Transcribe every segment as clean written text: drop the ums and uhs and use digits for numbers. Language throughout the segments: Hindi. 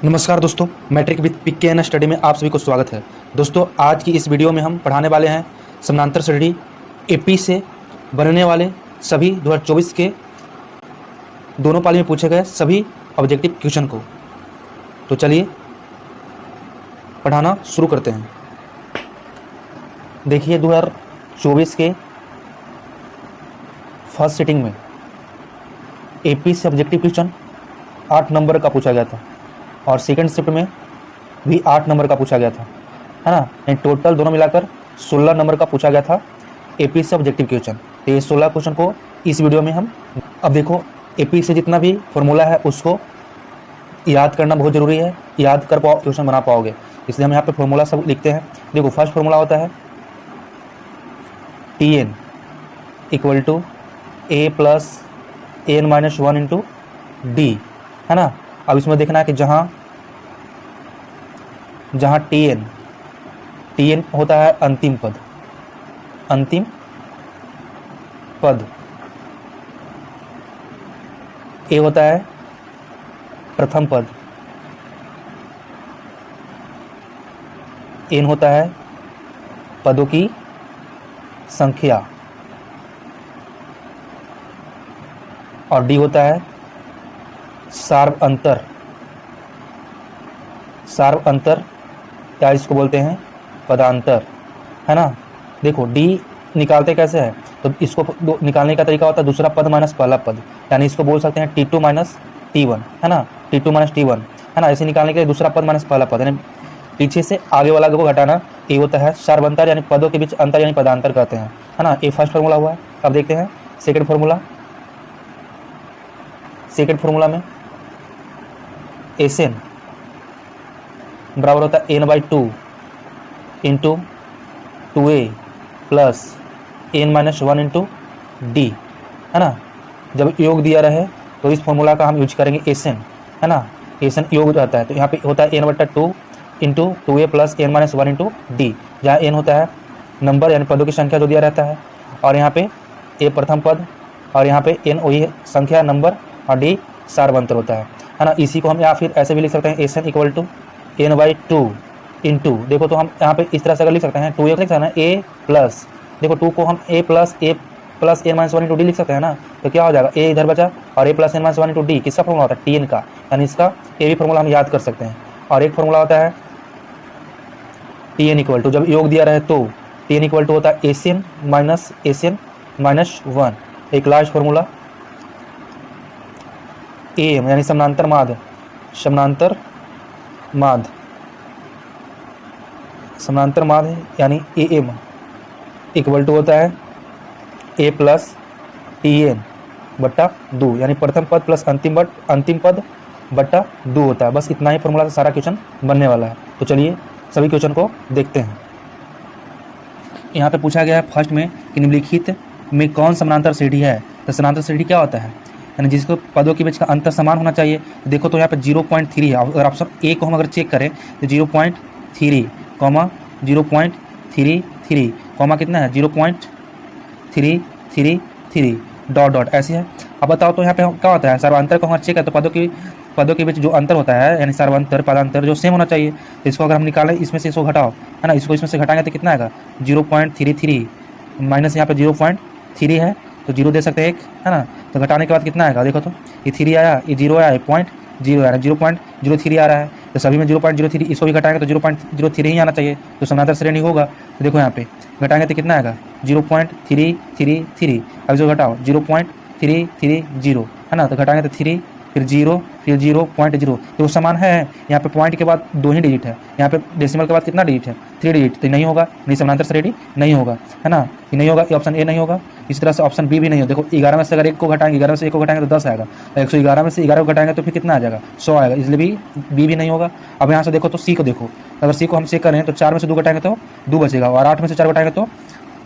नमस्कार दोस्तों, मैट्रिक विद PKN स्टडी में आप सभी को स्वागत है। दोस्तों, आज की इस वीडियो में हम पढ़ाने वाले हैं समानांतर श्रेणी AP से बनने वाले सभी 2024 के दोनों पाली में पूछे गए सभी ऑब्जेक्टिव क्वेश्चन को। तो चलिए पढ़ाना शुरू करते हैं। देखिए, 2024 के फर्स्ट सिटिंग में AP से ऑब्जेक्टिव क्वेश्चन 8 नंबर का पूछा गया था और सेकंड शिफ्ट में भी 8 नंबर का पूछा गया था, है ना। इन टोटल दोनों मिलाकर 16 नंबर का पूछा गया था AP से ऑब्जेक्टिव क्वेश्चन। तो ये 16 क्वेश्चन को इस वीडियो में हम अब देखो, AP से जितना भी फॉर्मूला है उसको याद करना बहुत ज़रूरी है। याद कर पाओ क्वेश्चन बना पाओगे, इसलिए हम यहाँ पे फॉर्मूला सब लिखते हैं। देखो, फर्स्ट फॉर्मूला होता है TN equal to A plus AN minus 1 into D, है ना। अब इसमें देखना है कि जहाँ TN होता है अंतिम पद, A होता है प्रथम पद, N होता है पदों की संख्या और D होता है सार्व अंतर या इसको बोलते हैं पदांतर, है ना। देखो, D निकालते कैसे है, तो इसको निकालने का तरीका होता है दूसरा पद माइनस पहला पद, यानी इसको बोल सकते हैं T2 माइनस T1, है ना। T2 माइनस T1, है ना। ऐसे निकालने के लिए दूसरा पद माइनस पहला पद, यानी पीछे से आगे वाला को घटाना। ये होता है सार्व अंतर, यानी पदों के बीच अंतर यानी पदांतर कहते हैं, है ना। ये फर्स्ट फॉर्मूला हुआ है। अब देखते हैं सेकंड फॉर्मूला में SN बराबर होता है N/2 into 2A plus N minus 1 into D, है ना। जब योग दिया रहे तो इस फॉर्मूला का हम यूज करेंगे SN, है ना। SN योग रहता है तो यहाँ पे होता है N/2 into 2A plus N minus 1 into D, जहाँ N होता है नंबर यानी पदों की संख्या जो दिया रहता है, और यहाँ पे A प्रथम पद और यहाँ पे N वही संख्या नंबर और D सार्व अंतर होता है ना। इसी को हम या फिर ऐसे भी लिख सकते हैं SN equal to N/2 into, देखो तो हम यहाँ पे इस तरह से अगर लिख सकते हैं 2A लिख सकते हैं ना, A प्लस, देखो 2 को हम A plus N minus 1 into D लिख सकते हैं ना। तो क्या हो जाएगा, A इधर बचा और A plus N minus 1 into D किसका फॉर्मूला होता है, TN का, यानी इसका A भी फॉर्मूला हम याद कर सकते हैं। और एक फॉर्मूला होता है TN इक्वल टू, जब योग दिया रहे तो TN इक्वल टू होता है SN माइनस 1। एक लास्ट फॉर्मूला AM यानी समानांतर माध्य यानी AM इक्वल टू होता है A प्लस TN बट्टा 2, यानी प्रथम पद प्लस अंतिम पद बट्टा 2 होता है। बस इतना ही फॉर्मूला से सारा क्वेश्चन बनने वाला है। तो चलिए सभी क्वेश्चन को देखते हैं। यहाँ पे पूछा गया है फर्स्ट में कि निम्नलिखित में कौन समानांतर श्रेणी है। तो समानांतर श्रेणी क्या होता है, यानी जिसको पदों के बीच का अंतर समान होना चाहिए। देखो तो यहाँ पे 0.3 है। अगर ऑप्शन ए को हम अगर चेक करें तो 0.3 कॉमा 0.33 कॉमा कितना है 0.333 डॉट ऐसी है। अब बताओ तो यहाँ पे क्या होता है, सर्वांतर को हम चेक करें तो पदों के बीच जो अंतर होता है यानी सर्वांतर पदांतर जो सेम होना चाहिए। तो इसको अगर हम निकालें, इसमें से इसको घटाओ, है ना, इसको इसमें से घटाएंगे तो कितना आएगा 0.33 माइनस यहाँ पे 0.3 है तो 0 दे सकते हैं एक, है ना। तो घटाने के बाद कितना आएगा, देखो तो ये 3 आया, ये 0 आया, 0.0 आया, 0.03 आ रहा है। तो सभी में 0.03, इसको भी घटाएंगे तो 0.03 ही आना चाहिए, तो समानांतर श्रेणी होगा। तो देखो यहाँ पे घटाएंगे तो कितना आएगा 0.333। अब इसको घटाओ 0.330, है ना। तो घटाएंगे तो 3 फिर 0 फिर 0.0, तो वो समान है। यहाँ पे पॉइंट के बाद 2 ही डिजिट है, यहाँ पे डेसिमल के बाद कितना डिजिट है 3 डिजिट, तो नहीं होगा, नहीं समानांतर श्रेणी नहीं होगा, है ना। ये नहीं होगा, ये ऑप्शन ए नहीं होगा। इस तरह से ऑप्शन बी भी नहीं होगा। देखो 11 में से अगर 1 को घटाएंगे, 11 में से 1 को घटाएंगे तो 10 आएगा, 111 में से 11 को घटाएंगे तो फिर कितना आ जाएगा 100 आएगा, इसलिए बी भी नहीं होगा। अब यहाँ से देखो तो सी को देखो, अगर सी को हम चेक करें तो 4 में से 2 घटाएंगे तो 2 बचेगा और 8 में से 4 घटाएंगे तो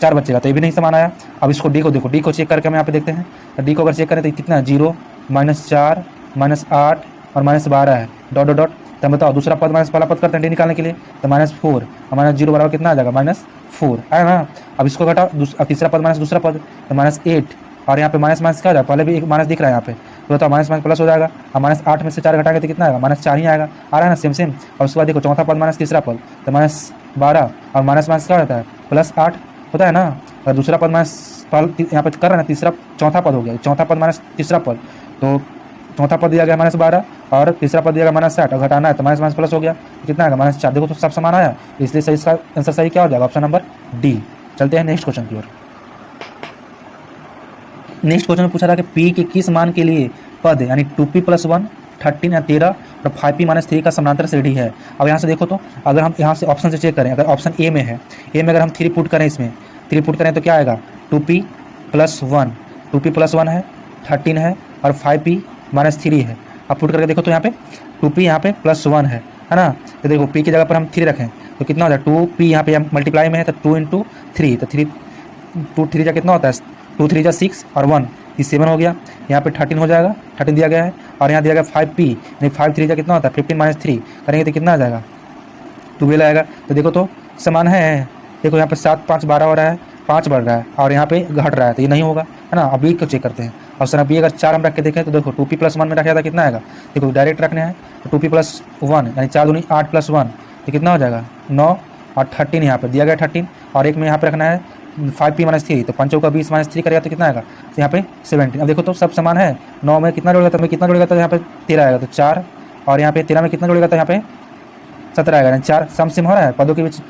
4 बचेगा, तो ये भी नहीं समान आया। अब इसको डी को देखो, डी को चेक करके हम यहाँ पे देखते हैं। डी को अगर चेक करें तो कितना है 0 -4 -8 और -12 है, डॉट। तो बताओ दूसरा पद माइनस पहला पद करते हैं डी निकालने के लिए, तो -4 और -0 बराबर कितना आ जाएगा -4, है ना। अब इसको घटाओ, तीसरा पद माइनस दूसरा पद तो -8 और यहाँ पे माइनस क्या आ जाए, पहले भी एक माइनस दिख रहा है यहाँ पे, तो बताओ माइनस माइनस प्लस हो जाएगा। अब -8 में से 4 घटाएंगे तो कितना आएगा, -4 ही आएगा। आ रहा है ना सेम सेम। और उसके बाद देखो चौथा पद माइनस तीसरा पद तो -12 और माइनस माइनस क्या होता है +8 होता है ना। और दूसरा पद माइनस यहाँ पे कर रहे हैं ना, तीसरा चौथा पद हो गया, चौथा पद माइनस तीसरा पद। तो चौथा पद दिया गया -12 और तीसरा पद दिया गया -60 और घटाना है तो माइनस माइनस प्लस हो गया, कितना आएगा -4। देखो तो सब समान आया, इसलिए सही इसका आंसर सही क्या हो जाएगा, ऑप्शन नंबर डी। चलते हैं नेक्स्ट क्वेश्चन की ओर। नेक्स्ट क्वेश्चन में पूछा था कि पी के किस मान के लिए पद यानी 2p + 1 13 या 13 और 5p - 3 का समानांतर श्रेणी है। अब यहाँ से देखो तो अगर हम यहाँ से ऑप्शन से चेक करें, अगर ऑप्शन ए में है, ए में अगर हम 3 पुट करें, इसमें 3 पुट करें तो क्या आएगा 2p + 1, 2p + 1 है, 13 है और 5p - 3 है। अब पुट करके देखो तो यहाँ पे 2p यहाँ पे +1 है ना। तो देखो p की जगह पर हम 3 रखें तो कितना हो जाए 2p, यहाँ पे मल्टीप्लाई में है तो 2 × 3 तो 3 2 3 जा कितना होता है 2 3 जा 6 और 1 ये 7 हो गया। यहाँ पे 13 हो जाएगा, 13 दिया गया है और यहाँ दिया गया 5p यानी 5 3 जा कितना होता है 15 - 3 करेंगे तो कितना आ जाएगा 12 आएगा। तो देखो तो समान है, देखो यहाँ पे 7 5 12 हो रहा है, 5 बढ़ रहा है और यहाँ पे घट रहा है तो ये नहीं होगा है ना। अभी को चेक करते हैं। ऑप्शन बी अगर 4 हम रख के देखें तो देखो 2p + 1 में रखा था कितना आएगा, देखो डायरेक्ट रखने हैं तो 2p + 1 यानी 4 दूनी 8 + 1 तो कितना हो जाएगा 9 और 13 यहाँ पे दिया गया 13 और एक में यहाँ पे रखना है 5p - 3 तो 5 का 20 - 3 करेगा तो कितना आएगा तो यहाँ पे 17। अब देखो तो सब समान है, 9 में कितना जोड़ेगा तो कितना जोड़ेगा तो यहाँ पे 13 आएगा तो 4 और यहाँ पे 13 में कितना जोड़ेगा तो यहाँ पे 17 आएगा, यानी 4 सम सिम हो रहा है, पदों के बीच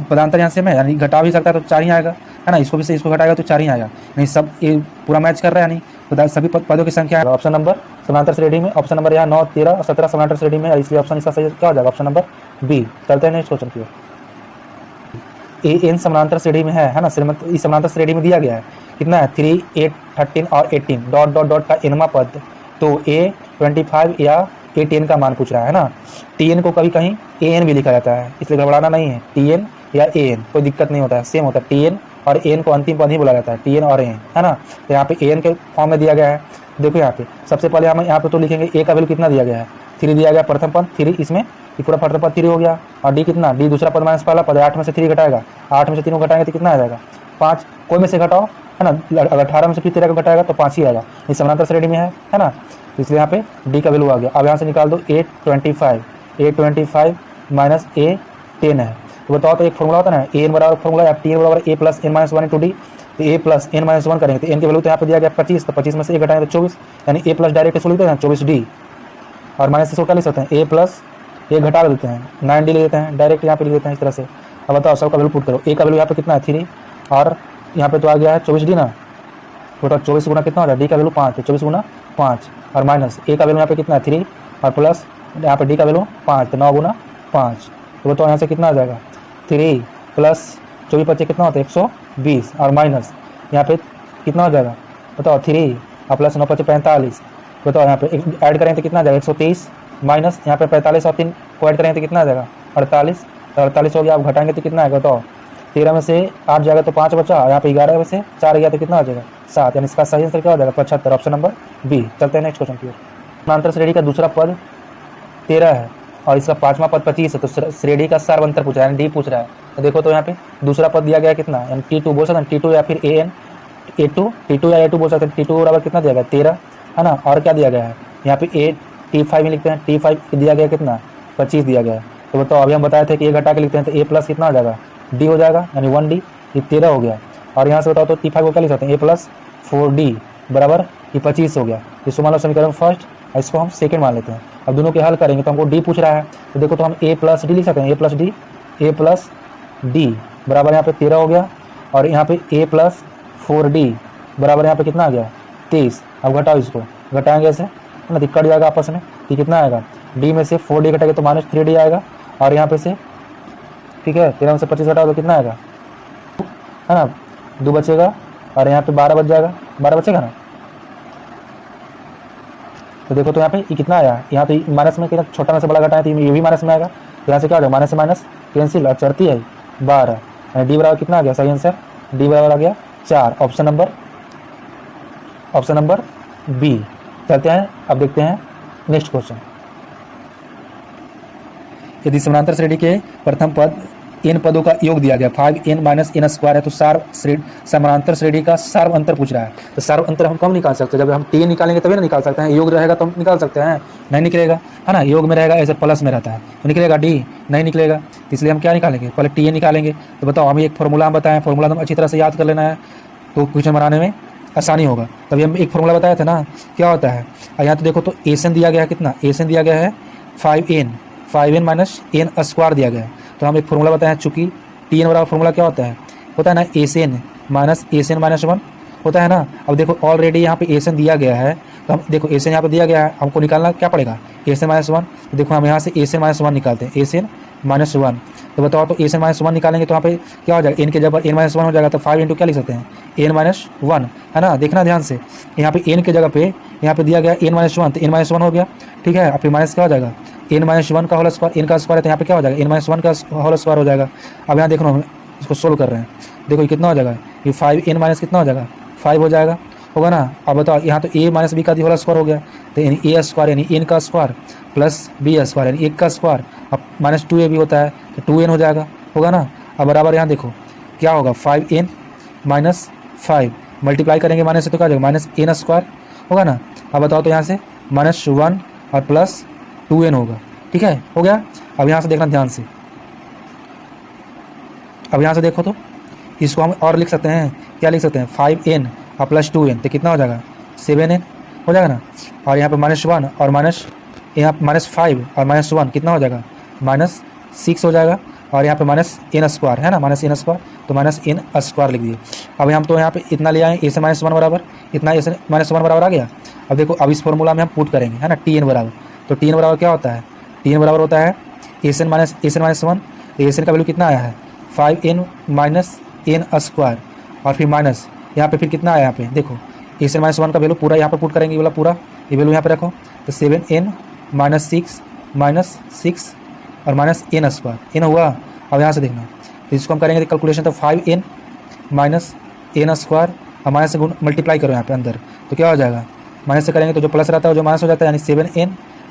पदांतर यहाँ सेम है यानी घटा भी सकता है तो 4 ही आएगा है ना। इसको भी से इसको घटाएगा तो 4 ही आएगा, नहीं सब ये पूरा मैच कर रहा है, यानी सभी पदों की संख्या है। ऑप्शन नंबर समानांतर श्रेणी में, ऑप्शन नंबर यहाँ 9 13 और 17 समानांतर श्रेणी में है, इसलिए ऑप्शन इसका सही क्या हो जाएगा ऑप्शन नंबर बी। चलते हैं नेक्स्ट क्वेश्चन की ओर। एन समानांतर श्रेणी में है ना, इस समानांतर श्रेणी में दिया गया है कितना है 3 8 13 और 18 डॉट डॉट डॉट का एनवा पद, तो a 25 या a 10 का मान पूछ रहा है ना। tn को कभी कहीं an भी लिखा जाता है, इसलिए घबराना नहीं है, tn या an कोई दिक्कत नहीं होता है, सेम होता है। tn और an को अंतिम पद ही बोला जाता है, tn और an है ना। तो यहाँ पे an के फॉर्म में दिया गया है। देखो यहाँ पे सबसे पहले हम यहाँ पे तो लिखेंगे a का वैल्यू कितना दिया गया है 3 दिया गया, प्रथम पद 3, इसमें ये पूरा प्रथम पद 3 हो गया और d कितना, d दूसरा पद माइनस पहला पद 8 में से 3 घटाएगा, 8 में से 3 को घटाएंगे तो कितना आ जाएगा 5, कोई में से घटाओ है ना, अगर 18 में से फिर 13 को घटाएगा तो 5 ही आएगा, ये समानांतर श्रेणी में है ना, इसलिए यहाँ पे d का वैल्यू आ गया। अब यहाँ से निकाल दो a 25 माइनस a 10 है, तो बताओ तो एक फॉर्मूला होता है ना an बराबर फॉर्मूला या tn बराबर a + n - 1 × d, तो a + n - 1 करेंगे तो n की वैल्यू तो यहाँ पे दिया गया 25, तो 25 में से 1 घटाएंगे तो 24 यानी a प्लस डायरेक्ट इसको लिखते हैं 24d और माइनस से लिख सकते हैं a प्लस 1 घटा देते हैं 9d ले लेते हैं, डायरेक्ट यहाँ पे लिख देते हैं इस तरह से। अब बताओ सबका वैल्यू पुट करो, a का वैल्यू यहाँ पे कितना है 3 और यहाँ पे तो आ गया है 24d ना, टोटल 24 गुना कितना हो जाए d का वैल्यू 5, तो 24 गुना 5 और माइनस a का वैल्यू यहाँ पे कितना है 3 और प्लस यहाँ पे d का वैल्यू 5, तो 9 गुना 5, तो बताओ यहाँ से कितना आ जाएगा 3 प्लस 24 25 कितना होता है 120 और माइनस यहाँ पे कितना हो जाएगा बताओ 3 और प्लस 9 25 45, बताओ यहाँ पे ऐड करें तो कितना आ जाएगा 123 माइनस यहाँ पे 45 और 3 को ऐड करें तो कितना आ जाएगा 48, तो 48 हो गया। आप घटाएंगे तो कितना आएगा बताओ 13 में से 8 जाएगा तो 5 बचा, यहाँ पे 11 में से 4 गया तो कितना आ जाएगा 7, यानी इसका सही आंसर क्या हो जाएगा 75, ऑप्शन नंबर बी। चलते हैं नेक्स्ट क्वेश्चन की ओर। समानांतर श्रेणी का दूसरा पद 13 है और इसका 5वां पद 25 है, तो श्रेणी का सार अंतर पूछ रहा है यानी डी पूछ रहा है। तो देखो तो यहाँ पे दूसरा पद दिया गया कितना यानी T2 बोल सकते हैं, T2 या फिर an T2 या A2 बोल सकते हैं। T2 बराबर कितना दिया गया 13 है ना, और क्या दिया गया है यहाँ पे T5 में लिखते हैं, T5 दिया गया कितना 25 दिया गया है। तो बताओ अभी हम बताए थे कि a घटा के लिखते हैं तो a प्लस कितना हो जाएगा d हो जाएगा यानी 1d, ये 13 हो गया। और यहाँ से बताओ तो T5 को क्या लिख सकते हैं a + 4d बराबर ये 25 हो गया। इसको मान लो समीकरण फर्स्ट और इसको हम सेकंड मान लेते हैं। अब दोनों के हल करेंगे तो हमको d पूछ रहा है, तो देखो तो हम a + d लिख सकते हैं, a + d बराबर यहाँ पे 13 हो गया और यहाँ पे a + 4d बराबर यहाँ पे कितना आ गया 23। अब घटाओ, इसको घटाएंगे ऐसे है ना, दिक्कत जाएगा आपस में, ये कितना आएगा d में से 4d घटाएंगे तो -3d आएगा और यहाँ पे से ठीक है 13 में से 25 घटाओ तो कितना आएगा है ना 2 बचेगा और यहाँ पे 12 बच जाएगा, 12 बचेगा ना। तो देखो तो यहाँ पे ये कितना आया, यहाँ पे माइनस में कितना छोटा में से बड़ा घटाए तो ये भी माइनस में आएगा, तो यहाँ से क्या हो जाएगा माइनस से माइनस कैंसिल और चढ़ती है 12 यानी डी बराबर कितना आ गया सही आंसर, डी बराबर आ गया 4, ऑप्शन नंबर बी। चलते हैं अब देखते हैं नेक्स्ट क्वेश्चन। यदि समानांतर श्रेणी के प्रथम पद n पदों का योग दिया गया, 5n माइनस n स्क्वायर है, तो समानांतर श्रेणी का सार्व अंतर पूछ रहा है। तो सार्व अंतर हम कम निकाल सकते हैं, जब हम t निकालेंगे तभी ना निकाल सकते हैं, योग रहेगा तो हम निकाल सकते हैं, नहीं निकलेगा, है ना, योग में रहेगा ऐसे प्लस में रहता है तो निकलेगा d, नहीं निकलेगा, इसलिए हम क्या निकालेंगे, पहले t निकालेंगे। तो बताओ, हमें एक फॉर्मूला हम बताएं, फॉर्मूला हम अच्छी तरह से याद कर लेना है तो क्वेश्चन बनाने में आसानी होगा। तभी हम एक फॉर्मूला बताया था ना, क्या होता है, यहाँ तो देखो, तो एसन दिया गया है, कितना एसन दिया गया है 5n माइनस n स्क्वायर दिया गया है। तो हम एक फॉर्मूला बताए हैं, चूंकि टी एन बराबर फॉर्मूला क्या होता है ना, एसन माइनस 1 होता है ना। अब देखो ऑलरेडी यहाँ पे एसन दिया गया है, तो हम देखो एसन यहाँ पे दिया गया है, हमको निकालना क्या पड़ेगा, एसन माइनस 1। तो देखो हम यहाँ से एसन माइनस 1 निकालते हैं, एसन माइनस 1। तो बताओ, तो एसन माइनस 1 निकालेंगे तो यहाँ पे क्या हो जाएगा, एन के जगह एन माइनस 1 हो जाएगा, तो 5 इंटू क्या लिख सकते हैं, एन माइनस 1, है ना। देखना ध्यान से, यहाँ पे एन के जगह पे यहाँ पे दिया गया एन माइनस 1, तो एन माइनस 1 हो गया, ठीक है। अब फिर माइनस क्या हो जाएगा, एन माइनस 1 का होल स्क्वायर, एन का स्क्वायर है तो यहाँ पे क्या हो जाएगा, एन माइनस 1 का होल स्क्वायर हो जाएगा। अब यहाँ देखो, हम इसको सोल्व कर रहे हैं, देखो ये कितना हो जाएगा, ये 5n माइनस कितना हो जाएगा, 5 हो जाएगा, होगा ना। अब बताओ, यहाँ तो a माइनस बी का होल स्क्वायर हो गया, तो यानी a स्क्वायर यानी n का स्क्वायर प्लस b स्क्वायर यानी 1 का स्क्वायर, अब माइनस 2a भी होता है तो 2n हो जाएगा, होगा ना। अब बराबर यहाँ देखो क्या होगा, 5n माइनस 5 मल्टीप्लाई करेंगे माइनस से तो क्या हो जाएगा, माइनस n स्क्वायर, होगा ना। अब बताओ, तो यहाँ से माइनस 1 और प्लस 2n होगा, ठीक है, हो गया। अब यहाँ से देखना ध्यान से, अब यहाँ से देखो तो इसको हम और लिख सकते हैं, क्या लिख सकते हैं, 5n और प्लस 2n, तो कितना हो जाएगा, 7n हो जाएगा ना। और यहाँ पे माइनस 1 और यहाँ माइनस 5 और माइनस 1 कितना हो जाएगा, माइनस 6 हो जाएगा। और यहाँ पे माइनस n स्क्वायर है ना, माइनस n स्क्वायर, तो माइनस n स्क्वायर लिख दिए। अब हम तो यहाँ पे इतना ले आए, a से माइनस 1 बराबर, इतना a से माइनस 1 बराबर आ गया। अब देखो, अब इस फॉर्मूला में हम पुट करेंगे, है ना, tn बराबर, तो tn बराबर क्या होता है, tn बराबर होता है एसन माइनस 1, एसन का वैल्यू कितना आया है, 5n माइनस n स्क्वायर, और फिर माइनस यहाँ पे फिर कितना आया, यहाँ पे देखो एसन माइनस 1 का वैल्यू पूरा यहाँ पे पुट करेंगे, ये वाला पूरा ये वैल्यू यहाँ पे रखो, तो 7n माइनस 6 और माइनस n स्क्वायर, n हुआ। अब यहाँ से देखना, तो इसको हम करेंगे कैलकुलेशन, तो 5n माइनस n स्क्वायर और माइनस से मल्टीप्लाई करो यहाँ पे अंदर, तो क्या हो जाएगा, माइनस से करेंगे तो जो प्लस रहता है जो माइनस हो जाता है, यानी 7n,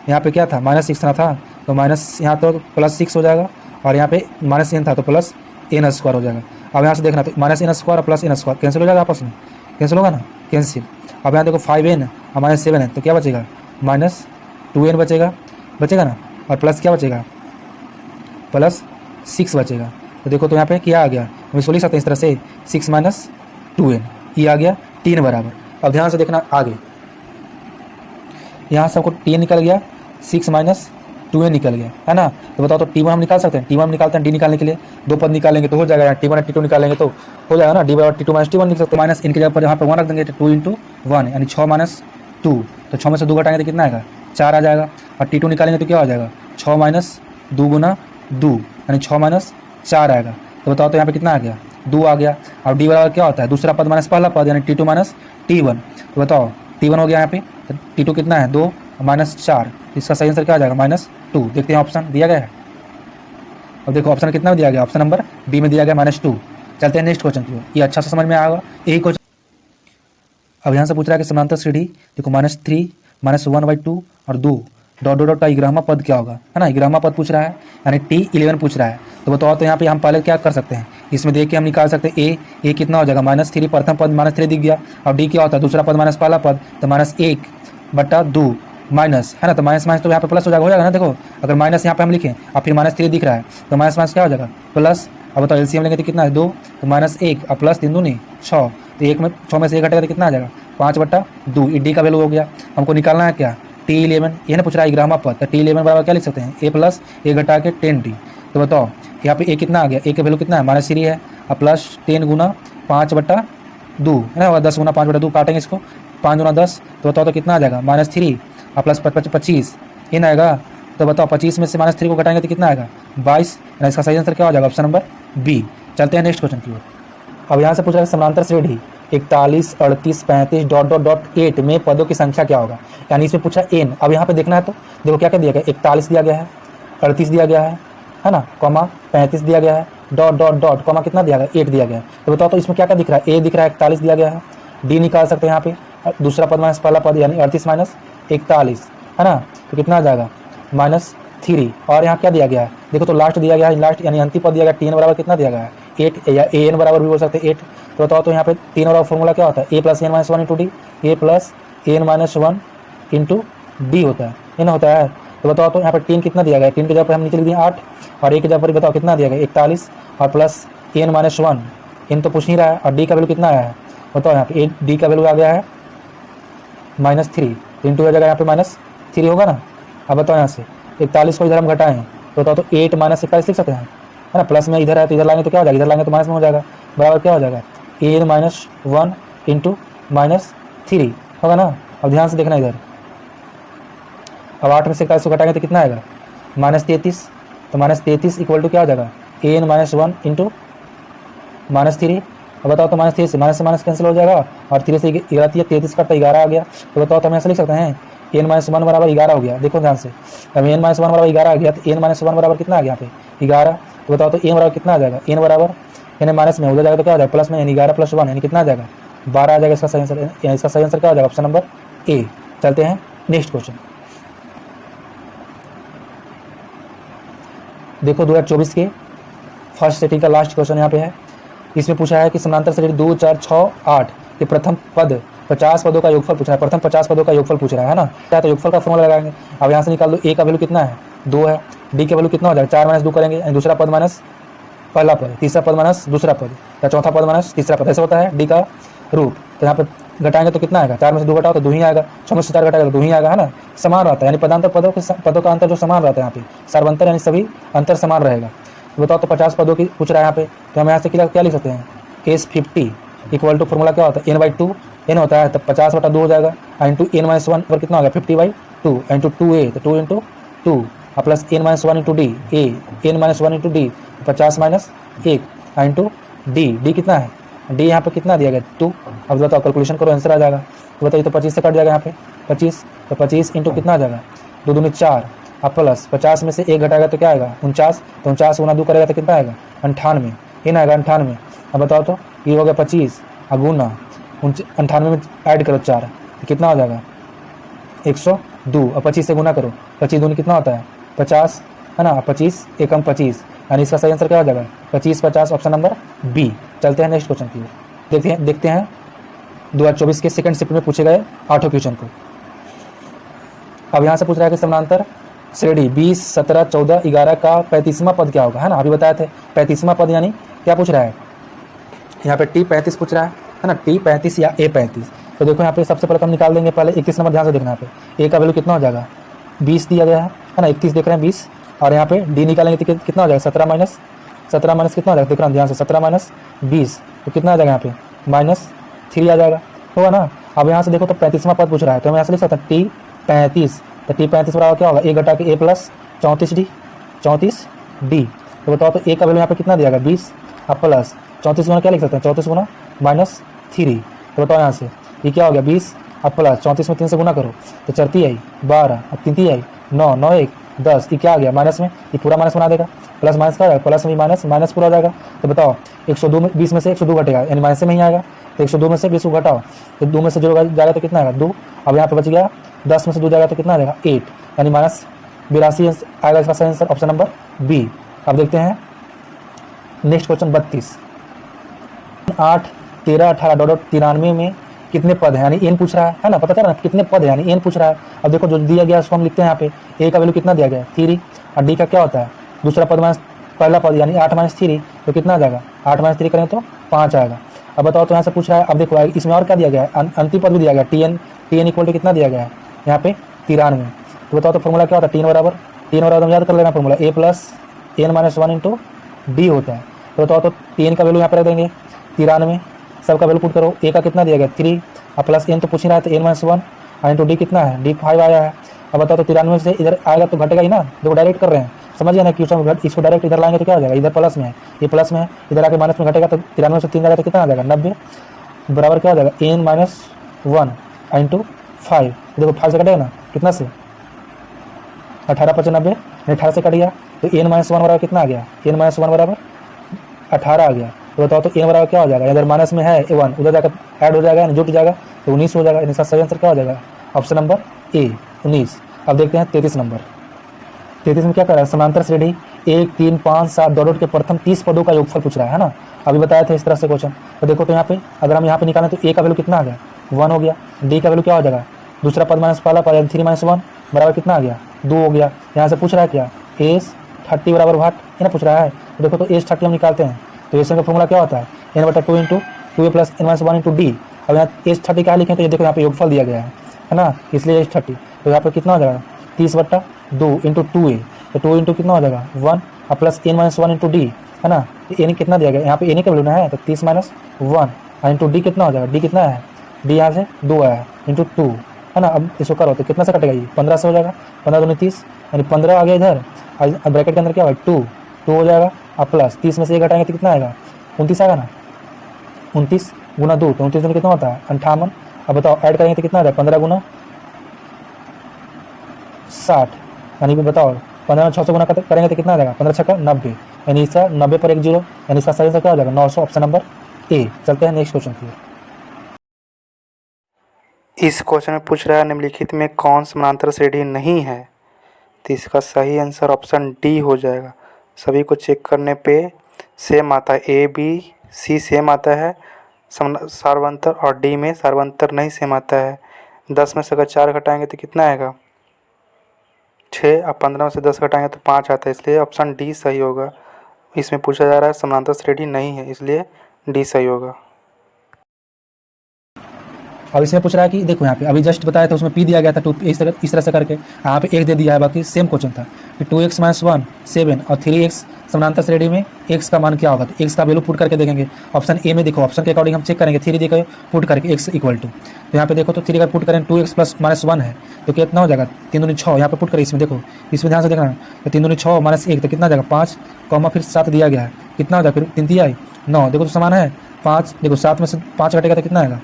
यहाँ पे क्या था, माइनस 6 था, तो माइनस यहाँ तो प्लस 6 हो जाएगा, और यहाँ पे माइनस n था तो प्लस n स्क्वायर हो जाएगा। अब यहाँ से देखना, तो माइनस n स्क्वायर और प्लस n स्क्वायर कैंसिल हो जाएगा, आपस में कैंसिल होगा ना, कैंसिल। अब यहाँ देखो 5n और माइनस 7n, तो क्या बचेगा, माइनस 2n बचेगा ना, और प्लस क्या बचेगा, प्लस 6 बचेगा। तो देखो, तो यहाँ पे क्या आ गया, हम इसको लिख सकते हैं इस तरह से, 6 माइनस 2n, ये आ गया tn बराबर। अब ध्यान से देखना आगे, यहाँ से हमको tn निकल गया, 6 माइनस 2n निकल गया, है ना। तो बताओ, तो t1 हम निकाल सकते हैं, t1 निकालते हैं, d निकालने के लिए दो पद निकालेंगे तो हो जाएगा, t1 और t2 निकालेंगे तो हो जाएगा ना, d बराबर t2 माइनस t1 लिख सकते हैं। माइनस इनके जगह पर यहाँ पर 1 रख देंगे, तो 2 इंटू 1 यानी 6 माइनस 2, तो 6 में से 2 घटाएंगे तो कितना आएगा, 4 आ जाएगा। और t2 निकालेंगे तो क्या हो जाएगा, 6 माइनस 2 गुना 2 यानी 6 माइनस 4 आएगा। तो बताओ, तो यहाँ पे कितना आ गया, 2 आ गया। और d बराबर क्या होता है, दूसरा पद माइनस पहला पद यानी t2 माइनस t1, तो बताओ t1 हो गया यहाँ पे, तो t2 कितना है, 2 माइनस 4, इसका सही आंसर क्या आ जाएगा, माइनस 2। देखते हैं ऑप्शन दिया गया है, अब देखो ऑप्शन कितना दिया गया, ऑप्शन नंबर बी में दिया गया माइनस 2। चलते हैं नेक्स्ट क्वेश्चन की ओर, ये अच्छा से समझ में आएगा यही क्वेश्चन। अब यहाँ से पूछ रहा है कि समांतर सीढ़ी देखो -3 -1/2 और 2 डॉट डॉट का इग्रामा पद क्या होगा, है ना, इग्रामा पद पूछ रहा है, यानी t11 पूछ रहा है। तो बताओ, तो यहाँ पे हम पहले क्या कर सकते हैं, इसमें देख के हम निकाल सकते हैं a कितना हो जाएगा, -3, प्रथम पद -3 दिख गया, और d क्या होता है, दूसरा पद माइनस पहला पद, तो -1/2 माइनस, है ना, तो माइनस माइनस तो यहाँ पे प्लस हो जाएगा ना। देखो, अगर माइनस यहाँ पे हम लिखें और फिर -3 दिख रहा है, तो माइनस माइनस क्या हो जाएगा, प्लस। अब बताओ एलसीएम लेंगे तो कितना है, 2, तो -1 और प्लस 3 दूनी 6, तो 6 में से 1 घटेगा तो कितना आ जाएगा, 5/2। डी का वैल्यू हो गया, हमको निकालना है क्या, t11, ये ना पूछ रहा है इग्रामा पद, तो t11 बराबर क्या लिख सकते हैं, a प्लस a घटा के 10t। तो बताओ यहाँ पे a कितना आ गया, a का वैल्यू कितना है, -3 है, और प्लस 10 गुना 5/2 है ना, 10 गुना 5/2 काटेंगे इसको, 5 गुना 10, तो बताओ तो कितना आ जाएगा, -3 और प्लस 25 इन आएगा। तो बताओ 25 में से -3 को घटाएंगे तो कितना आएगा, 22, यानी इसका सही आंसर क्या हो जाएगा, ऑप्शन नंबर बी। चलते हैं नेक्स्ट क्वेश्चन की ओर। अब यहाँ से पूछ रहा है समानांतर श्रेणी 41, 38, 35 डॉट डॉट डॉट 8 में पदों की संख्या क्या होगा, यानी इसमें पूछा n। अब यहाँ पे देखना है, तो देखो क्या क्या दिया गया, 41 दिया गया है, 38 दिया गया है ना, कॉमा 35 दिया गया है, डॉट डॉट डॉट कॉमा कितना दिया गया, 8 दिया गया है। तो बताओ, तो इसमें क्या क्या दिख रहा है, a दिख रहा है 41 दिया गया है, d निकाल सकते हैं यहाँ पे, दूसरा पद माइनस पहला पद यानी 38 माइनस 41, है ना, तो कितना आ जाएगा, 3 और यहाँ क्या दिया गया है देखो, तो लास्ट दिया गया है, लास्ट यानी अंतिम पद दिया गया, टी एन बराबर कितना दिया गया है 8, या ए एन बराबर भी बोल सकते हैं 8। तो बताओ तो यहाँ पे 3 बराबर फॉर्मूला क्या होता है, A plus N minus one into D, A plus N minus one into D होता है, ये ना होता है। तो बताओ तो यहाँ पर 3 कितना दिया गया, 3 के जगह पर हम नीचे लिख दिए 8, और ए के जगह पर बताओ कितना दिया गया 41, और plus N minus one, n तो पूछ नहीं रहा है, और डी का वैल्यू कितना आया है बताओ, यहाँ पे डी का वैल्यू आ गया है -3, इंटू की जगह यहाँ पे -3 होगा ना। अब बताओ यहाँ से 41 को इधर हम घटाएं तो बताओ तो 8 माइनस 41 लिख सकते हैं, है ना, प्लस में इधर है तो इधर लाएंगे तो क्या हो जाएगा, इधर लाएंगे तो माइनस में हो जाएगा, बराबर क्या हो जाएगा एन माइनस वन इंटू -3 होगा ना। अब ध्यान से देखना इधर, अब 8 में से 41 को घटाएंगे तो कितना आएगा -33, तो -33 इक्वल टू क्या हो जाएगा एन माइनस वन इंटू -3। अब बताओ तो -3 से माइनस कैंसिल हो जाएगा, और 3 से 11 33 का 11 आ गया। तो बताओ तो हम ऐसे लिख सकते हैं एन माइनस वन बराबर 11 हो गया। देखो ध्यान से, अब एन माइनस वन बराबर 11 आ गया, तो एन माइनस वन बराबर कितना आ गया यहाँ पे 11। तो बताओ तो एन बराबर कितना आ जाएगा, एन बराबर यानी माइनस में उधर जाएगा तो क्या हो जाएगा प्लस में, यानी 11 + 1 यानी कितना आ जाएगा 12 आ जाएगा। इसका सही आंसर, इसका सही आंसर क्या हो जाएगा ऑप्शन नंबर ए। चलते हैं नेक्स्ट क्वेश्चन। देखो 2024 के फर्स्ट सेटिंग का लास्ट क्वेश्चन यहाँ पे है। इसमें पूछा है कि समांतर श्रेणी 2, 4, 6, 8 के प्रथम पद 50 पदों का योगफल पूछ रहा है, प्रथम 50 पदों का योगफल पूछ रहा है ना। क्या तो योगफल का फॉर्मूला लगाएंगे। अब यहाँ से निकाल दो, ए का वैल्यू कितना है 2 है, डी का वैल्यू कितना हो जाएगा 4 माइनस 2 करेंगे, दूसरा पद माइनस पहला पद, तीसरा पद माइनस दूसरा पद, या चौथा पद माइनस तीसरा पद, ऐसा होता है डी का रूप। तो यहाँ पे घटाएंगे तो कितना आएगा, 4 में से 2 घटाओ तो 2 ही आएगा, 6 में से 4 घटाएगा तो 2 ही आएगा, है ना। समान रहता है, यानी पदांतर पदों का अंतर जो समान रहता है यहाँ पे सर्वंतर, यानी सभी अंतर समान रहेगा। तो बताओ तो 50 पदों की पूछ रहा है यहाँ पे, तो हम यहाँ से क्या लिख सकते हैं S50 इक्वल टू फॉर्मूला क्या होता है n/2 n होता है, तब 50/2 हो जाएगा, इंटू n-1 पर कितना होगा 50/2 इंटू 2a, तो 2 into 2 plus n-1 into D, A n-1 into D 50 minus 1 into D कितना है, डी यहाँ पे कितना दिया गया 2। अब बताओ कैलकुलेशन करो, आंसर आ जाएगा। तो बताइए तो 25 से कट जाएगा यहाँ पे 25, तो 25 इंटू कितना आ जाएगा 2 दूनी 4, अब प्लस 50 में से 1 घटाएगा तो क्या आएगा 49, तो 49 गुना 2 करेगा तो कितना आएगा 98, ये ना आएगा 98। अब बताओ तो ये हो गया 25 और गुना 98 में ऐड करो 4 तो कितना हो जाएगा 102, और 25 से गुना करो, 25 दूनी कितना होता है 50, है ना, 25 एकम 25, यानी इसका सही आंसर क्या हो जाएगा 25 50, ऑप्शन नंबर बी। चलते हैं नेक्स्ट क्वेश्चन की, देखते हैं 2024 के सेकंड शिफ्ट में पूछे गए 8 क्वेश्चन को। अब यहाँ से पूछ रहा है कि समानांतर श्रेणी 20, 17, 14, 11 का 35वां पद क्या होगा, है ना। अभी बताए थे 35वां पद यानी क्या पूछ रहा है यहाँ पे T35 पूछ रहा है ना, T35 या A35। तो देखो यहाँ पे सबसे पहले हम निकाल देंगे, पहले 31 नंबर ध्यान से देखना। यहाँ पे ए का वैल्यू कितना हो जाएगा 20 दिया गया है ना, 31 देख रहे हैं 20, और यहाँ पे डी निकालेंगे तो कितना हो जाएगा 17 माइनस कितना हो जाएगा देख रहे हैं ध्यान से 17 माइनस 20, तो कितना आ जाएगा यहाँ पे -3 आ जाएगा, होगा ना। अब यहाँ से देखो तो 35वां पद पूछ रहा है, तो हम यहाँ से लिख सकते हैं T35, तो T35 बराबर क्या होगा ए घटा के ए प्लस 34D। तो बताओ तो ए का वैल्यू यहाँ पे कितना दिया गया 20, अब प्लस 34 गुना क्या लिख सकते हैं 34 गुना -3। तो बताओ यहाँ से ये क्या हो गया 20, अब प्लस 34 में 3 से गुना करो तो 4 आई 12, अब 3 आई 9, 9 1 10, ये क्या आ गया माइनस में, ये पूरा माइनस बना देगा, प्लस माइनस का प्लस में माइनस पूरा हो जाएगा। तो बताओ 102 में 20 में से 102 घटेगा, यानी माइनस में ही आएगा, तो 102 में से 20 को घटाओ तो 2 में से जो जाएगा तो कितना आएगा 2। अब यहाँ पे बच गया 10 में से 2 जाएगा तो कितना आ जाएगा 8, यानी -82 आएगा इसका सही आंसर, ऑप्शन नंबर बी। अब देखते हैं नेक्स्ट क्वेश्चन 32, 8, 13, 18 93 में कितने पद हैं, यानी एन पूछ रहा है ना, पता चला ना कितने पद है, यानी एन पूछ रहा है। अब देखो जो दिया गया उसको हम लिखते हैं यहाँ पे, ए का वैल्यू कितना दिया गया है 3, और डी का क्या होता है दूसरा पद माइनस पहला पद, यानी 8 - 3 तो कितना आ जाएगा 8 - 3 करें तो 5 आएगा। अब बताओ तो यहाँ से पूछ रहा है, अब देखो इसमें और क्या दिया गया है, अंतिम पद भी दिया गया टी एन इक्वल टू कितना दिया गया है यहाँ पे 93। तो बताओ तो फॉर्मूला क्या होता है 3 बराबर याद कर लेना फॉर्मूला ए प्लस n-1 इंटू डी होता है। तो बताओ तो टी एन का वैल्यू यहाँ पर रख देंगे 93, सबका वैल्यू पुट करो, ए का कितना दिया गया 3, और प्लस एन तो पूछ ही रहा है तो n-1 इंटू डी कितना है डी 5 आया है। अब बताओ तो 93 से इधर आएगा तो घटेगा ही ना, देखो डायरेक्ट कर रहे हैं समझिए ना, क्वेश्चन इसको डायरेक्ट इधर लाएंगे तो क्या हो जाएगा, इधर प्लस में है ये प्लस में है, इधर आके माइनस में घटेगा तो 93 से 3 जाएगा तो कितना आ जाएगा 90, बराबर क्या हो जाएगा n-1 इंटू 5। देखो 5 से कटेगा ना कितना से 18 × 90, 18 से कट गया तो n-1 बराबर कितना आ गया n-1 बराबर 18 आ गया। तो बताओ तो n बराबर क्या हो जाएगा, इधर माइनस में है 1 उधर जाकर ऐड हो जाएगा, जुट जाएगा तो 19 हो जाएगा, इसका सही आंसर क्या हो जाएगा ऑप्शन नंबर ए 19। अब देखते हैं 33 नंबर, 33 में क्या कर रहा है, समांतर श्रेणी 1, 3, 5, 7 डॉट के प्रथम 30 पदों का योगफल पूछ रहा है ना। अभी बताया था इस तरह से क्वेश्चन। तो देखो तो यहाँ पे अगर हम यहाँ पे निकालें तो ए का वैल्यू कितना आ गया, 1 हो गया। डी का वैल्यू क्या हो जाएगा, दूसरा पद माइनस पहला पद 3 - 1 बराबर कितना आ गया, 2 हो गया। यहाँ से पूछ रहा है क्या, एस 30 बराबर वाट, ये ना पूछ रहा है। तो देखो तो एस 30 हम निकालते हैं तो एस का फॉर्मूला क्या होता है, n/2 × 2a + n-1 × d। अब यहाँ एस 30 क्या लिखें तो ये देखो यहाँ पे योगफल दिया गया है ना, इसलिए एस 30। तो यहाँ पे कितना हो जाएगा 30/2 × 2a, तो 2 × कितना हो जाएगा 1 और प्लस n-1 × d है ना। एन कितना दिया गया, यहाँ पे एन का वैल्यू ना है तो 30 - 1 और इंटू डी कितना हो जाएगा, डी कितना है, डी यहाँ से 2 आया इंटू 2 है ना। अब इसको करो तो कितना से कटेगा, ये 15 से हो जाएगा, 15 दूनी 30 यानी 15 आ गया इधर। अब ब्रैकेट के अंदर क्या होगा 2 हो जाएगा और प्लस 30 में से 1 घटाएंगे तो कितना आएगा 29 आएगा ना। 29 × 2 तो 29 में कितना होता है 58। अब बताओ ऐड करेंगे तो कितना आ जाएगा 15 × 60 यानी कि बताओ 15 में 6 से गुना करेंगे तो कितना आ जाएगा 15 × 6 = 90 यानी इसका 90 पर 1 0 यानी इसका सही आंसर क्या हो जाएगा 900, ऑप्शन नंबर ए। चलते हैं नेक्स्ट क्वेश्चन की। इस क्वेश्चन में पूछ रहा है निम्नलिखित में कौन समानांतर श्रेणी नहीं है, तो इसका सही आंसर ऑप्शन डी हो जाएगा। सभी को चेक करने पे सेम आता है, ए बी सी सेम आता है सार्वंतर, और डी में सार्वंतर नहीं सेम आता है। 10 में से अगर 4 घटाएंगे तो कितना आएगा 6 और 15 में से 10 घटाएंगे तो 5 आता है, इसलिए ऑप्शन डी सही होगा। इसमें पूछा जा रहा है समानांतर श्रेणी नहीं है, इसलिए डी सही होगा। अब इसमें पूछ रहा है कि देखो यहाँ पे अभी जस्ट बताया था उसमें पी दिया गया था 2 इस तरह से करके, यहाँ पे 1 दे दिया है, बाकी सेम क्वेश्चन था कि 2x - 1 7 और 3x समानांतर श्रेणी में x का मान क्या होगा। तो x का वैल्यू पुट करके देखेंगे। ऑप्शन ए में देखो, ऑप्शन के अकॉर्डिंग हम चेक करेंगे, 3 देखो पुट करके x = तो यहाँ पे देखो तो 3 अगर पुट करें 2x + -1 है तो कितना हो जाएगा 3 दूनी 6। यहाँ पे पुट करें, इसमें देखो, इसमें ध्यान से देखना तो 3 दूनी 6 - 1 तो कितना आ जाएगा 5, कॉमा फिर 7 दिया गया है, कितना हो जाएगा फिर 3 दिया है 9, देखो तो समान है 5। देखो 7 में से 5 घटेगा तो कितना आएगा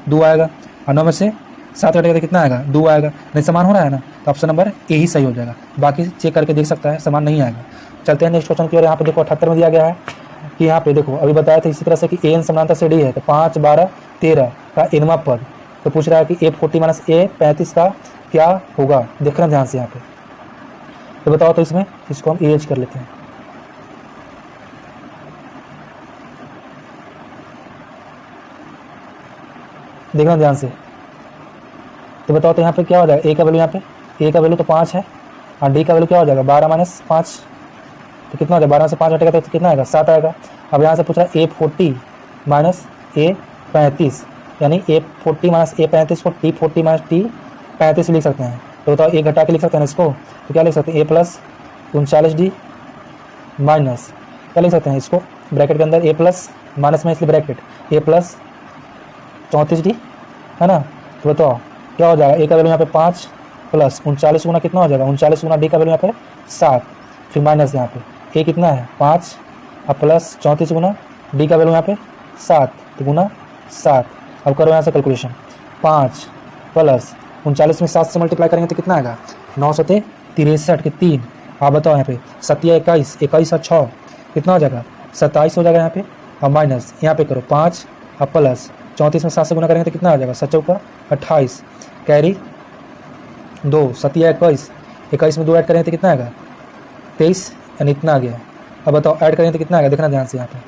2 आएगा, और 9 में से 7 घटेगा तो कितना आएगा 2 आएगा। नहीं समान हो रहा है ना, तो ऑप्शन नंबर ए ही सही हो जाएगा। बाकी चेक करके देख सकता है समान नहीं आएगा। चलते हैं नेक्स्ट क्वेश्चन की ओर। यहाँ पे देखो 78 में दिया गया है कि यहाँ पे देखो अभी बताया था इसी तरह से कि एन समानांतर श्रेणी है तो 5, 12, 13 का एनवां पद। तो पूछ रहा है कि A40 - A35 का क्या होगा, देखना ध्यान से यहाँ पे। तो बताओ तो इसमें इसको हम एच कर लेते हैं। देखना ध्यान से। तो बताओ तो यहाँ पे क्या हो जाएगा, ए का वैल्यू यहाँ पे ए का वैल्यू तो 5 है और डी का वैल्यू क्या हो जाएगा 12 - 5 तो कितना हो जाएगा 12 में से 5 हटेगा तो कितना आएगा 7 आएगा। अब यहाँ से पूछ रहा है A40 - A35 यानी A40 - A35 को T40 - T35 लिख सकते हैं। तो बताओ एक घटा के लिख सकते हैं इसको, तो क्या लिख सकते हैं A + 39D माइनस क्या लिख सकते हैं इसको ब्रैकेट के अंदर A प्लस माइनस में इसलिए ब्रैकेट A + 34D है ना। तो बताओ क्या हो जाएगा, ए का वैल्यू यहाँ पे 5 प्लस 39 गुना कितना हो जाएगा 39 गुना डी का वैल्यू यहाँ पे 7 फिर माइनस यहाँ पे ए कितना है 5 और प्लस 34 गुना डी का वैल्यू यहाँ पे 7 तो गुना 7। अब करो यहाँ से कैलकुलेशन 5 प्लस 39 में 7 से मल्टीप्लाई करेंगे तो कितना आएगा 9 × 63 के 3। आप बताओ यहाँ पे 7 × 21 21 और 6 कितना हो जाएगा 27 हो जाएगा यहाँ पे, और माइनस यहाँ पे करो 5 और प्लस 34 में 7 से गुना करेंगे तो कितना आ जाएगा 7 × 28 कैरी 2 7 × 21 21 में 2 ऐड करेंगे तो कितना आएगा 23 यानी इतना आ गया। अब बताओ ऐड करेंगे तो कितना आएगा, देखना ध्यान से यहाँ पे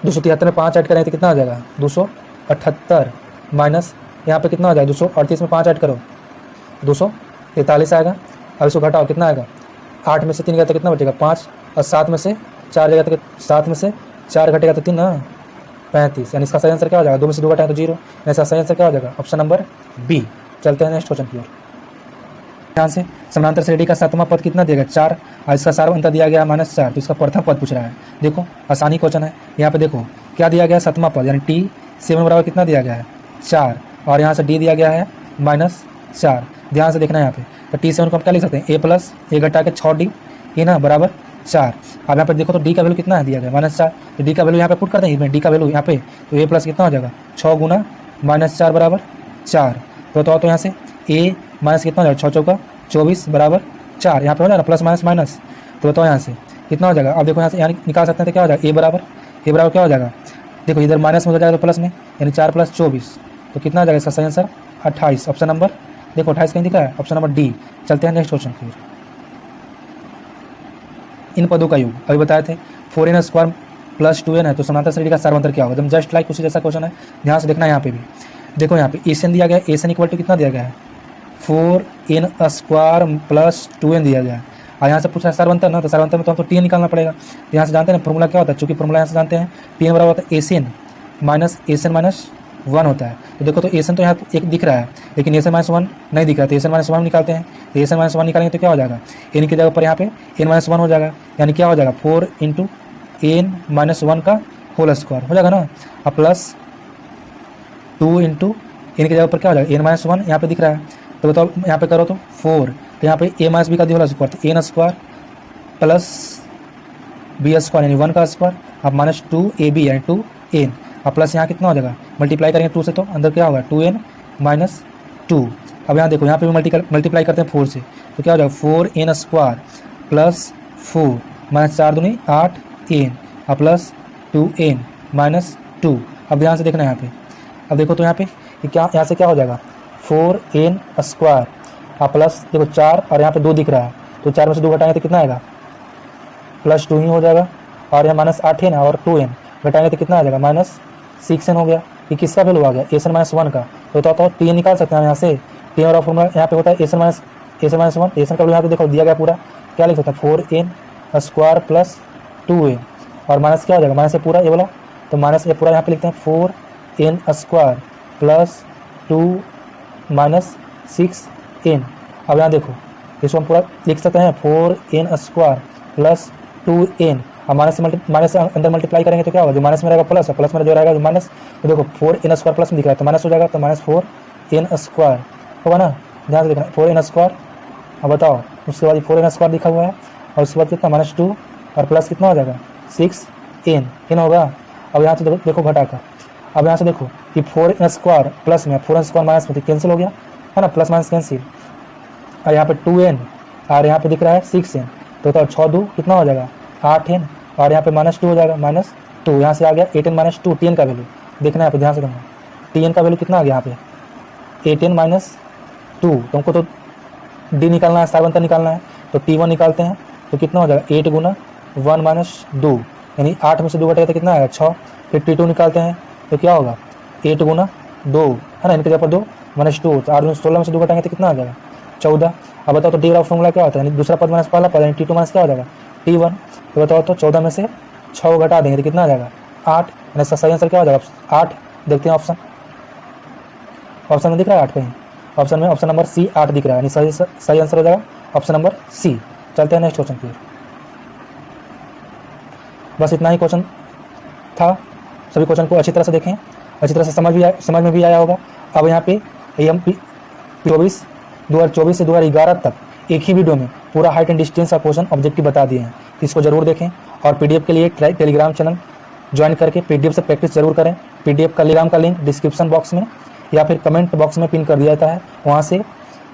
273 में 5 ऐड करेंगे तो कितना आ जाएगा 278 माइनस यहाँ पे कितना आ जाएगा 238 में 5 ऐड करो 243 आएगा। अब इसको घटाओ कितना आएगा 8 में से 3 गया तो कितना बचेगा 5 और 7 में से 4 जाएगा तो 7 में से 4 घटेगा तो 3 ना 35 यानी इसका सही आंसर क्या हो जाएगा 2 में से 2 घटाएं तो 0 यानी इसका सही आंसर क्या हो जाएगा ऑप्शन नंबर बी। चलते हैं नेक्स्ट क्वेश्चन की ओर। ध्यान से समानांतर श्रेणी का 7वां पद कितना देगा 4 और इसका सार्वंतर दिया गया -4 तो इसका प्रथम पद पूछ रहा है। देखो आसानी क्वेश्चन है, यहाँ पे देखो क्या दिया गया 7वां पद यानी T7 बराबर कितना दिया गया है 4 और यहाँ से D दिया गया है -4। ध्यान से देखना है यहाँ पे तो T7 को हम क्या लिख सकते हैं A प्लस ए घटा के 6D ये ना बराबर 4। अब यहाँ पे देखो तो D का वैल्यू कितना है दिया गया -4 तो D का वैल्यू यहाँ पे पुट करते हैं D का वैल्यू यहाँ पे तो A प्लस कितना हो जाएगा 6 गुना -4 बराबर 4। तो बताओ तो यहाँ से A माइनस कितना हो जाएगा 6 चौका 24 बराबर 4 यहाँ पे हो जाएगा प्लस माइनस माइनस। तो बताओ यहाँ से कितना हो जाएगा, अब देखो यहाँ से यहाँ निकाल सकते हैं तो क्या हो जाएगा A बराबर क्या हो जाएगा देखो इधर माइनस में हो जाएगा तो प्लस में यानी 4 + 24 तो कितना हो जाएगा इसका सही आंसर 28। ऑप्शन नंबर देखो 28 कहीं दिखा है ऑप्शन नंबर डी। चलते हैं नेक्स्ट क्वेश्चन की। इन पदों का योग अभी बताए थे 4n स्क्वायर प्लस 2n है, तो समांतर श्रेणी का सर्वांतर क्या होगा? एकदम जस्ट लाइक उसी जैसा क्वेश्चन है, ध्यान से देखना यहाँ पे भी। देखो यहाँ पे एसन दिया गया है, एसन इक्वल टू कितना दिया गया है 4n स्क्वायर प्लस 2n दिया गया है। और यहाँ से पूछा है सर्वांतर ना, तो सर्वांतर में तो हमको टी निकालना पड़ेगा। तो यहाँ से जानते हैं फॉर्मूला क्या होता है, चूँकि फॉर्मूला यहाँ से जानते हैं टी बराबर होता है एसन माइनस 1 होता है। तो देखो तो एसन तो यहाँ एक दिख रहा है, लेकिन एसन माइनस 1 नहीं दिख रहा है, तो एसन माइनस 1 निकालते हैं। तो एसन माइनस 1 निकालेंगे तो क्या हो जाएगा, एन की जगह पर यहाँ पे एन माइनस 1 हो जाएगा, यानी क्या हो जाएगा 4 इंटू एन माइनस 1 का होल स्क्वायर हो जाएगा ना, अब प्लस 2 इंटू एन की जगह पर क्या हो जाएगा एन माइनस 1 यहाँ पे दिख रहा है, तो बताओ यहाँ पे करो तो 4, तो यहाँ पे ए माइनस बी का होल स्क्वायर, तो n square plus b square यानी 1 का स्क्वायर, अब माइनस 2ab यानी 2n, अब प्लस यहाँ कितना हो जाएगा मल्टीप्लाई करेंगे 2 से, तो अंदर क्या होगा 2n माइनस 2। अब यहाँ देखो यहाँ पे भी मल्टीप्लाई करते हैं 4 से, तो क्या हो जाएगा 4n स्क्वायर प्लस 4 माइनस 4 दूनी 8n, अब प्लस 2n माइनस 2। अब ध्यान से देखना यहाँ पे, अब देखो तो यहाँ पे क्या यहाँ से क्या हो जाएगा 4n स्क्वायर, अब प्लस देखो 4 और यहाँ पे 2 दिख रहा है, तो 4 में से 2 घटाएंगे तो कितना आएगा प्लस 2 ही हो जाएगा, और यहाँ माइनस 8n और 2n घटाएंगे तो कितना आ जाएगा माइनस 6n हो गया। ये किसका वैल्यू आ गया एसन माइनस 1 का, तो टी निकाल सकते हैं यहाँ से, टी और फॉर्मूला यहाँ पे होता है एसन माइनस 1, एसन का वैल्यू यहाँ पे देखो दिया गया पूरा, क्या लिख सकते हैं 4n स्क्वायर प्लस 2n, और माइनस क्या हो जाएगा माइनस ये पूरा ये वाला, तो माइनस ये पूरा यहाँ पे लिखते हैं 4n square plus 2 minus 6n। अब यहाँ देखो इसको हम पूरा लिख सकते हैं 4n स्क्वायर प्लस 2n, और माइनस से अंदर मल्टीप्लाई करेंगे तो क्या होगा, जो माइनस में रहेगा प्लस, प्लस में जो रहेगा जो माइनस, तो देखो 4n स्क्वायर प्लस में दिख रहा है तो माइनस हो जाएगा, तो माइनस 4n स्क्वायर होगा ना, ध्यान से देखना 4n स्क्वायर। अब बताओ उसके बाद 4n स्क्वायर लिखा हुआ है, और उसके बाद कितना माइनस 2 और प्लस कितना हो जाएगा 6n होगा। अब यहाँ से देखो घटाकर, अब यहाँ से देखो कि 4n स्क्वायर प्लस में 4n स्क्वायर माइनस में कैंसिल हो गया है ना, प्लस माइनस कैंसिल, और यहाँ पे 2n और यहाँ पे दिख रहा है 6n, तो 6 2 कितना हो जाएगा 8n, और यहाँ पे माइनस 2 हो जाएगा माइनस 2, यहाँ से आ गया 8n माइनस 2, tn का वैल्यू देखना है यहाँ पे, ध्यान से देखना tn का वैल्यू कितना आ गया यहाँ पे 8n माइनस 2, तुमको तो d निकालना है, सर्वांतर निकालना है, तो t1 निकालते हैं तो कितना हो जाएगा 8 गुना 1 माइनस 2, यानी 8 में से 2 घटेगा तो कितना आएगा 6, फिर t2 निकालते हैं तो क्या होगा 8 गुना 2 है ना, इनके जगह पर 2 माइनस 2, तो 8 में 16 में से 2 घटाएंगे तो कितना आ जाएगा 14। अब बताओ तो डी का फॉर्मूला क्या होता है, यानी दूसरा पद माइनस पहला पद, यानी t2 माइनस क्या हो जाएगा t1, तो बताओ तो 14 में से 6 घटा देंगे तो कितना आ जाएगा 8, यानी इसका सही आंसर क्या हो जाएगा 8। देखते हैं ऑप्शन में दिख रहा है 8 कहीं, ऑप्शन में ऑप्शन नंबर सी 8 दिख रहा है, यानी सही आंसर हो जाएगा ऑप्शन नंबर सी। चलते हैं नेक्स्ट क्वेश्चन की। बस इतना ही क्वेश्चन था, सभी क्वेश्चन को अच्छी तरह से देखें, अच्छी तरह से समझ में भी आया होगा। अब यहाँ पे AM 2024 से 2011 तक एक ही वीडियो में पूरा हाइट एंड डिस्टेंस का क्वेश्चन ऑब्जेक्टिव बता दिए हैं, इसको जरूर देखें, और PDF के लिए टेलीग्राम चैनल ज्वाइन करके PDF से प्रैक्टिस जरूर करें। PDF का टेलीग्राम का लिंक डिस्क्रिप्शन बॉक्स में या फिर कमेंट बॉक्स में पिन कर दिया जाता है, वहाँ से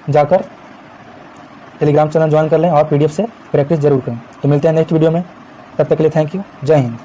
जाकर टेलीग्राम चैनल ज्वाइन कर लें और PDF से प्रैक्टिस जरूर करें। तो मिलते हैं नेक्स्ट वीडियो में, तब तक के लिए थैंक यू, जय हिंद।